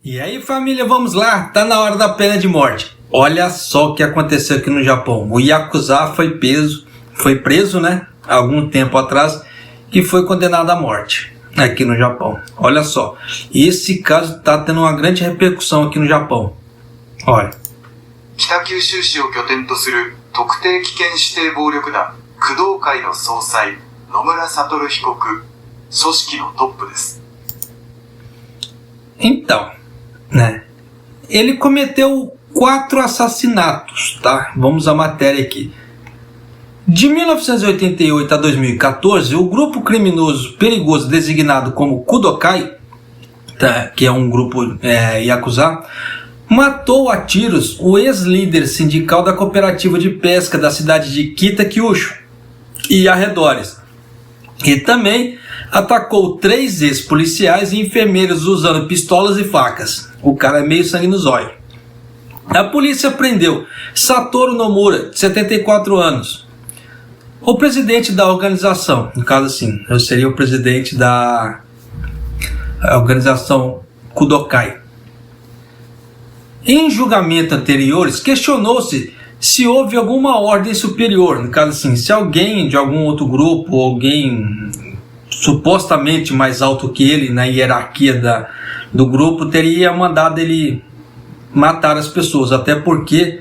E aí, família, vamos lá, tá na hora da pena de morte. Olha só o que aconteceu aqui no Japão. O Yakuza foi preso, né, há algum tempo atrás, e foi condenado à morte aqui no Japão. Olha só, esse caso tá tendo uma grande repercussão aqui no Japão. Olha. 北九州市を拠点とする特定危険指定暴力団工藤会の総裁野村悟被告、組織のトップです。 Então, né? Ele cometeu 4 assassinatos, tá? Vamos à matéria aqui. De 1988 a 2014, o grupo criminoso perigoso designado como Kudokai, tá? Que é um grupo Yakuza, matou a tiros o ex-líder sindical da cooperativa de pesca da cidade de Kitakyushu e arredores. E também atacou 3 ex-policiais e enfermeiros usando pistolas e facas. O cara é meio sangue no zóio. A polícia prendeu Satoru Nomura, de 74 anos. O presidente da organização, no caso assim, eu seria o presidente da organização Kudokai. Em julgamento anteriores, questionou-se se houve alguma ordem superior, no caso assim, se alguém de algum outro grupo, alguém supostamente mais alto que ele na hierarquia do grupo, teria mandado ele matar as pessoas, até porque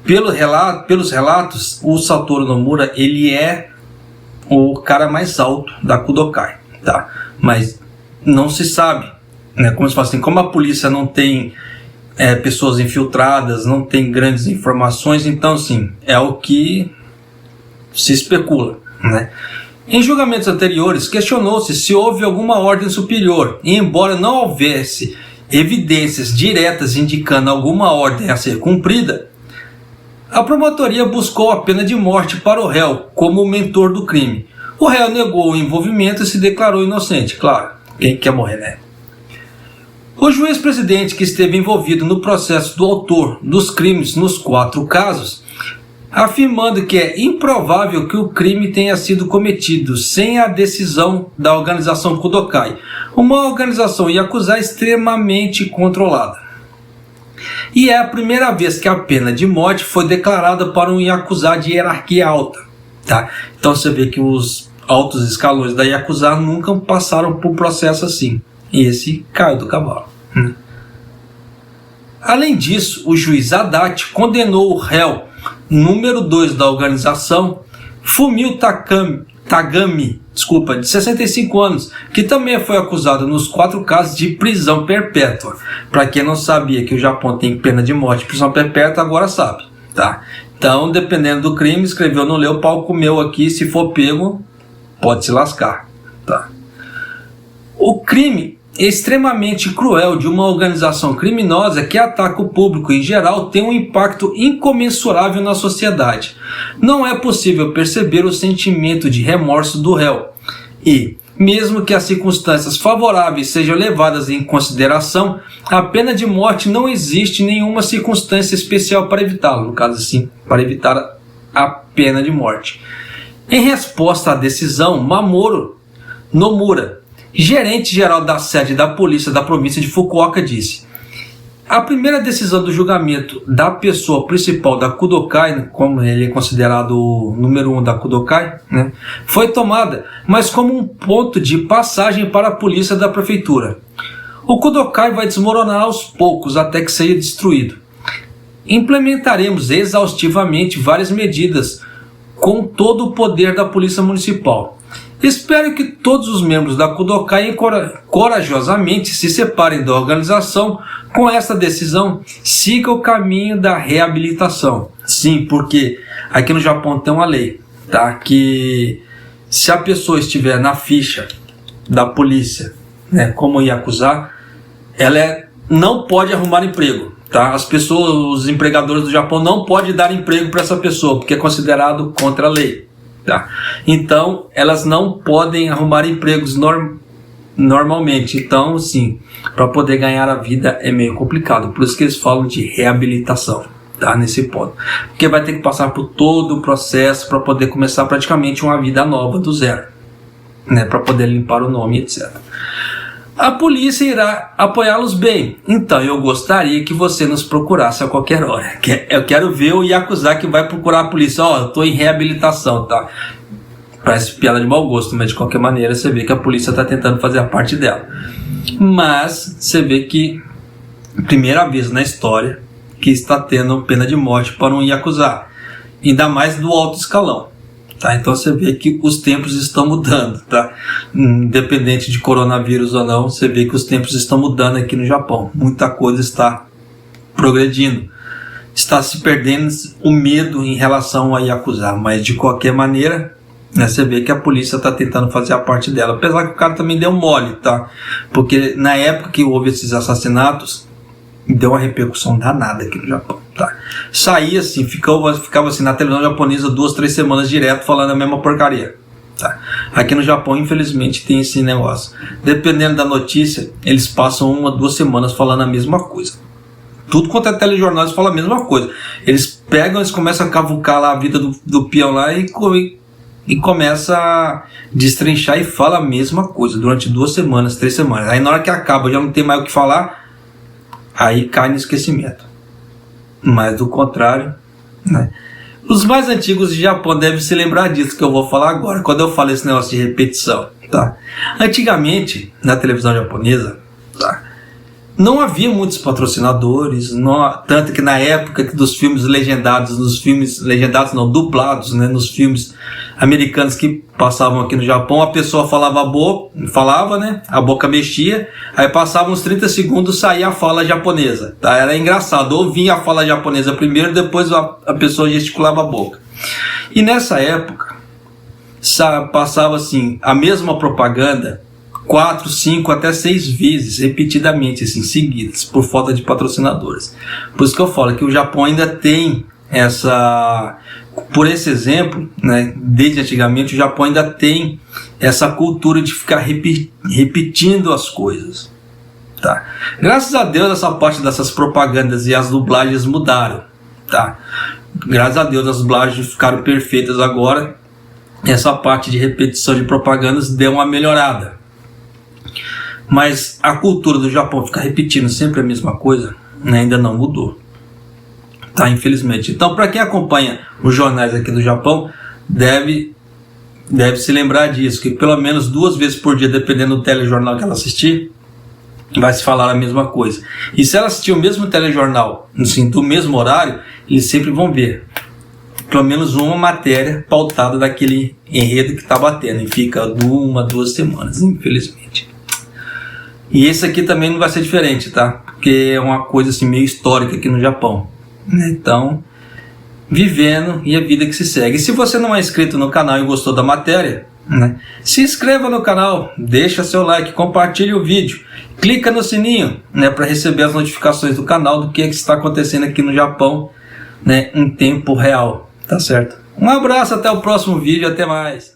pelos relatos, o Satoru Nomura, ele é o cara mais alto da Kudokai, tá? Mas não se sabe, né? Como se fala assim, como a polícia não tem pessoas infiltradas, não tem grandes informações, então sim, é o que se especula, né? Em julgamentos anteriores, questionou-se se houve alguma ordem superior, e embora não houvesse evidências diretas indicando alguma ordem a ser cumprida, a promotoria buscou a pena de morte para o réu como o mentor do crime. O réu negou o envolvimento e se declarou inocente, claro, quem quer morrer, né? O juiz-presidente que esteve envolvido no processo do autor dos crimes nos 4 casos, afirmando que é improvável que o crime tenha sido cometido sem a decisão da organização Kudokai, uma organização Yakuza extremamente controlada. E é a primeira vez que a pena de morte foi declarada para um Yakuza de hierarquia alta, tá? Então você vê que os altos escalões da Yakuza nunca passaram por um processo assim. E esse caiu do cavalo. Além disso, o juiz Adachi condenou o réu número 2 da organização, Fumio Tagami, de 65 anos, que também foi acusado nos 4 casos de prisão perpétua. Para quem não sabia que o Japão tem pena de morte e prisão perpétua, agora sabe, tá? Então, dependendo do crime, escreveu, não leu, o pau comeu aqui, se for pego, pode se lascar, tá? O crime extremamente cruel de uma organização criminosa que ataca o público em geral tem um impacto incomensurável na sociedade. Não é possível perceber o sentimento de remorso do réu e, mesmo que as circunstâncias favoráveis sejam levadas em consideração, a pena de morte não existe nenhuma circunstância especial para evitá-lo, no caso assim, para evitar a pena de morte. Em resposta à decisão, Mamoru Nomura, gerente-geral da sede da polícia da província de Fukuoka, disse: a primeira decisão do julgamento da pessoa principal da Kudokai, como ele é considerado o número 1 da Kudokai, né, foi tomada, mas como um ponto de passagem para a polícia da prefeitura. O Kudokai vai desmoronar aos poucos até que seja destruído. Implementaremos exaustivamente várias medidas com todo o poder da polícia municipal. Espero que todos os membros da Kudokai corajosamente se separem da organização. Com essa decisão, siga o caminho da reabilitação. Sim, porque aqui no Japão tem uma lei, tá? Que se a pessoa estiver na ficha da polícia, né, como Yakuza, ela não pode arrumar emprego, tá? As pessoas, os empregadores do Japão não podem dar emprego para essa pessoa, porque é considerado contra a lei. Tá? Então, elas não podem arrumar empregos normalmente. Então, sim, para poder ganhar a vida é meio complicado. Por isso que eles falam de reabilitação, tá? Nesse ponto. Porque vai ter que passar por todo o processo para poder começar praticamente uma vida nova do zero, né? Para poder limpar o nome, etc. a polícia irá apoiá-los bem. Então eu gostaria que você nos procurasse a qualquer hora. Eu quero ver o Yakuza que vai procurar a polícia. Eu estou em reabilitação, tá? Parece piada de mau gosto, mas de qualquer maneira você vê que a polícia está tentando fazer a parte dela. Mas você vê que, primeira vez na história, que está tendo pena de morte para um Yakuza. Ainda mais do alto escalão. Tá, então você vê que os tempos estão mudando, tá? Independente de coronavírus ou não, você vê que os tempos estão mudando aqui no Japão. Muita coisa está progredindo. Está se perdendo o medo em relação a Yakuza, mas de qualquer maneira, né, você vê que a polícia está tentando fazer a parte dela. Apesar que o cara também deu mole, tá? Porque na época que houve esses assassinatos, deu uma repercussão danada aqui no Japão, tá? Saía assim, ficava assim na televisão japonesa 2-3 semanas direto falando a mesma porcaria, tá? Aqui no Japão, infelizmente, tem esse negócio. Dependendo da notícia, eles passam 1-2 semanas falando a mesma coisa. Tudo quanto é telejornal, eles falam a mesma coisa. Eles começam a cavucar lá a vida do peão lá e começa a destrinchar e fala a mesma coisa durante 2 semanas, 3 semanas. Aí na hora que acaba, já não tem mais o que falar, aí cai no esquecimento. Mas do contrário, né? Os mais antigos de Japão devem se lembrar disso que eu vou falar agora, quando eu falo esse negócio de repetição, tá? Antigamente, na televisão japonesa, tá, não havia muitos patrocinadores, tanto que na época dos filmes legendados, dublados, né, nos filmes americanos que passavam aqui no Japão, a pessoa falava, né, a boca mexia, aí passavam uns 30 segundos, saía a fala japonesa, tá? Era engraçado, ou vinha a fala japonesa primeiro, depois a pessoa gesticulava a boca. E nessa época, passava assim, a mesma propaganda 4, 5, até 6 vezes, repetidamente, assim, seguidas, por falta de patrocinadores. Por isso que eu falo que o Japão ainda tem por esse exemplo, né, desde antigamente, o Japão ainda tem essa cultura de ficar repetindo as coisas. Tá? Graças a Deus, essa parte dessas propagandas e as dublagens mudaram. Tá? Graças a Deus, as dublagens ficaram perfeitas agora. Essa parte de repetição de propagandas deu uma melhorada. Mas a cultura do Japão ficar repetindo sempre a mesma coisa, né, ainda não mudou, tá? Infelizmente. Então, para quem acompanha os jornais aqui do Japão, deve se lembrar disso, que pelo menos 2 vezes por dia, dependendo do telejornal que ela assistir, vai se falar a mesma coisa. E se ela assistir o mesmo telejornal, assim, do mesmo horário, eles sempre vão ver pelo menos uma matéria pautada daquele enredo que está batendo, e fica 1-2 semanas, infelizmente. E esse aqui também não vai ser diferente, tá? Porque é uma coisa assim meio histórica aqui no Japão. Então, vivendo e a vida que se segue. E se você não é inscrito no canal e gostou da matéria, né, se inscreva no canal, deixa seu like, compartilhe o vídeo, clica no sininho, né, para receber as notificações do canal do que está acontecendo aqui no Japão, né, em tempo real, tá certo? Um abraço, até o próximo vídeo, até mais.